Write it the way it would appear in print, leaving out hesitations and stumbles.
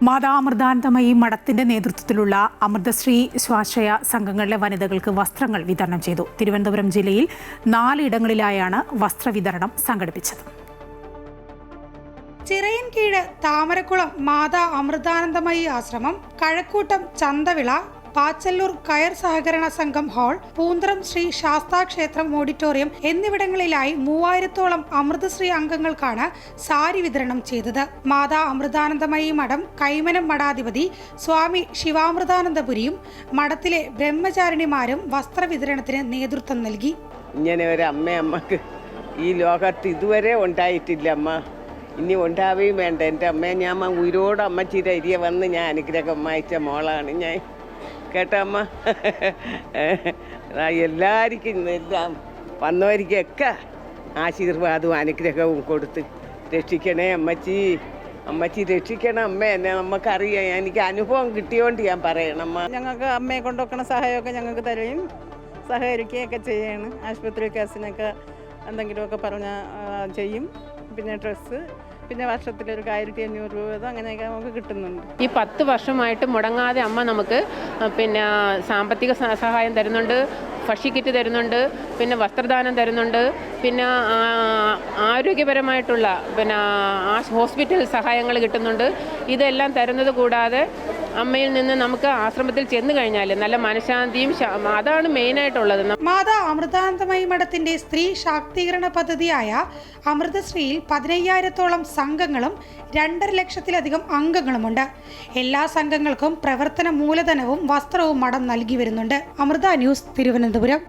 മാതാ അമൃതാനന്ദമയി മഠത്തിന്റെ നേതൃത്വത്തിലുള്ള അമൃതശ്രീ സ്വാശ്രയ സംഘങ്ങളിലെ വനിതകൾക്ക് വസ്ത്രങ്ങൾ വിതരണം ചെയ്തു. തിരുവനന്തപുരം ജില്ലയിൽ 4 ഇടങ്ങളിലായാണ് വസ്ത്രവിതരണം സംഘടിപ്പിച്ചത്. ചിറയൻകീഴ് താമരക്കുളം മാതാ അമൃതാനന്ദമയി ആശ്രമം, കഴക്കൂട്ടം ചന്തവിള, പാച്ചല്ലൂർ കയർ സഹകരണ സംഘം ഹാൾ, പൂന്തറം ശ്രീ ശാസ്താക്ഷേത്രം ഓഡിറ്റോറിയം എന്നിവിടങ്ങളിലായി 3000-ഓളം അമൃതശ്രീ അംഗങ്ങൾക്കാണ് സാരി വിതരണം ചെയ്തത്. മാതാ അമൃതാനന്ദമയി മഠം കൈമനം മഠാധിപതി സ്വാമി ശിവാമൃതാനന്ദപുരിയും മഠത്തിലെ ബ്രഹ്മചാരിണിമാരും വസ്ത്രവിതരണത്തിന് നേതൃത്വം നൽകി. ഇങ്ങനെ ഒരു അമ്മക്ക് ഈ ലോകത്ത് ഇതുവരെ ഉണ്ടായിട്ടില്ല അമ്മ. ഇനി ഉണ്ടാവുകയും വേണ്ട. എൻ്റെ അമ്മയെ ഞാൻ ഉയരോട് അമ്മച്ചിയുടെ അരിയെ വന്ന് ഞാൻ അനുഗ്രഹം വായിച്ച മോളാണ് ഞാൻ. കേട്ടോ അമ്മ? എല്ലാവർക്കും എല്ലാം വന്നവർക്കൊക്കെ ആശീർവാദവും അനുഗ്രഹവും കൊടുത്ത് രക്ഷിക്കണേ അമ്മച്ചി. അമ്മച്ചി രക്ഷിക്കണം അമ്മ. എന്നെ നമുക്കറിയാം, എനിക്ക് അനുഭവം കിട്ടിയോണ്ട് ഞാൻ പറയണം അമ്മ. ഞങ്ങൾക്ക് അമ്മയെ കൊണ്ടുവെക്കണ സഹായമൊക്കെ ഞങ്ങൾക്ക് തരുകയും സഹകരിക്കുകയൊക്കെ ചെയ്യാണ്. ആശുപത്രി കേസിനൊക്കെ എന്തെങ്കിലുമൊക്കെ പറഞ്ഞാൽ ചെയ്യും. പിന്നെ ഡ്രസ്സ്, പിന്നെ വർഷത്തിലൊരു 1500 രൂപ അങ്ങനെയൊക്കെ നമുക്ക് കിട്ടുന്നുണ്ട്. ഈ 10 വർഷമായിട്ട് മുടങ്ങാതെ അമ്മ നമുക്ക് പിന്നെ സാമ്പത്തിക സഹായം തരുന്നുണ്ട്, ഭക്ഷ്യക്കിറ്റ് തരുന്നുണ്ട്, പിന്നെ വസ്ത്രദാനം തരുന്നുണ്ട്, പിന്നെ ആരോഗ്യപരമായിട്ടുള്ള പിന്നെ ഹോസ്പിറ്റൽ സഹായങ്ങൾ കിട്ടുന്നുണ്ട്. ഇതെല്ലാം തരുന്നത് കൂടാതെ അമ്മയിൽ നിന്ന് നമുക്ക് ആശ്രമത്തിൽ ചെന്ന് കഴിഞ്ഞാൽ നല്ല മനഃശാന്തിയും, അതാണ് മെയിനായിട്ടുള്ളത്. മാതാ അമൃതാനന്ദമയി മഠത്തിന്റെ സ്ത്രീ ശാക്തീകരണ പദ്ധതിയായ അമൃതശ്രീയിൽ 15000-ഓളം സംഘങ്ങളും 2.5 ലക്ഷത്തിലധികം അംഗങ്ങളുമുണ്ട്. എല്ലാ സംഘങ്ങൾക്കും പ്രവർത്തന മൂലധനവും വസ്ത്രവും മഠം നൽകി വരുന്നുണ്ട്. അമൃത ന്യൂസ്, തിരുവനന്തപുരം.